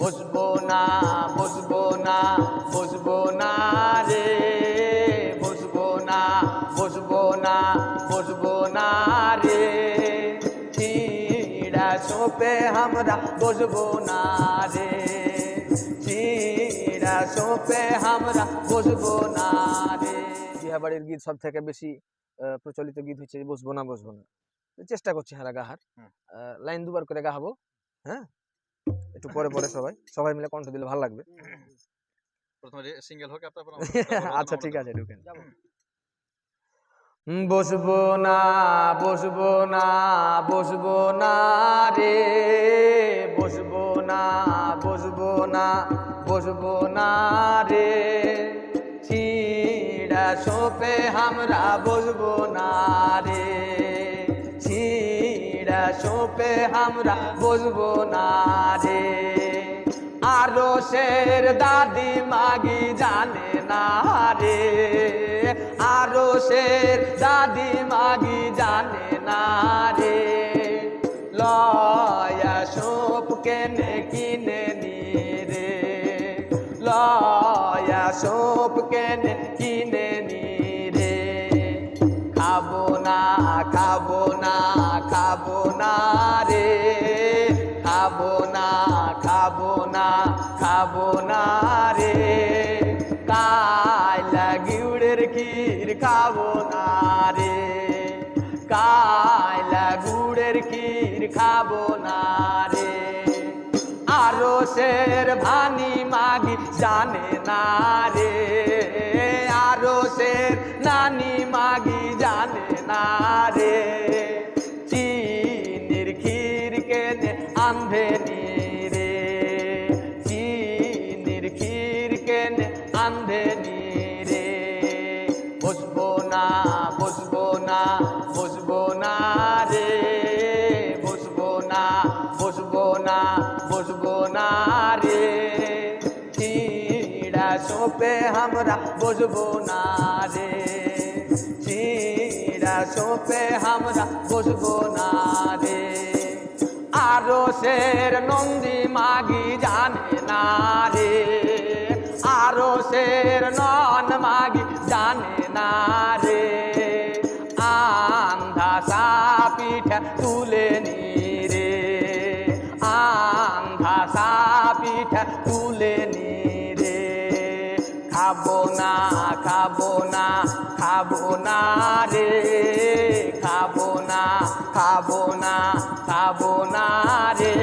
বসবো না বসবো না বসবো না রে, বসবো না বসবো না বসবো না রে, চিড়া সোপে আমরা বসবো না রে, চিড়া সোপে আমরা বসবো না রে। বিহাবাড়ির গীত সব থেকে বেশি প্রচলিত গীত হচ্ছে বসবো না বসবো না। চেষ্টা করছি হ্যাঁ গাহার, লাইন দুবার করে গাহাবো। হ্যাঁ, একটু পরে পরে সবাই সবাই মিলে কণ্ঠ দিলে ভালো লাগবে। প্রথমে সিঙ্গেল হোক তারপর আচ্ছা ঠিক আছে, ঢুকেন। বসবো না বসবো না বসবো না রে, বসবো না বসবো না বসবো না রে, চিড়া সোপে আমরা বসবো না রে, চিড়া সোপে আমরা বসবো না রে। আরো শের দাদি মাগি জানে না রে, আরো শের দাদি মাগি জানে না রে, লয়া সোপ কেনে কিনে নি রে, লয়া সোপ কেনে কিনে নি রে, খাবো না খাবো না খাবো না রে, খাবো না খাবো না খাবো না রে, কায়লা গুড়ের ক্ষীর খাবো না রে, কায়লা গুড়ের ক্ষীর খাবো না রে, আরো শের ভানি মাগি জানে না রে, আরো শের নানি মাগি জানে না রে, চিনির ক্ষীর কেনে আন্ধে নি রে, চিনির ক্ষীর কেনে আন্ধে নি রে, বসবো না বসবো না বসবো না রে, বসবো না বসবো না বসবো না রে, চিড়া সোপে আমরা বসবো না রে, চিড়া সোপে আমরা বসবো না রে, আরো শের নন্দী মাগি জানে না রে, আরো শের নন মাগি জানে না রে, আন্ধা সা পিঠা তুলে নি রে, আন্ধা সা পিঠা তুলে নি রে, খাবো না খাবো না খাবো না রে, খাবো না খাবো না খাবো না রে,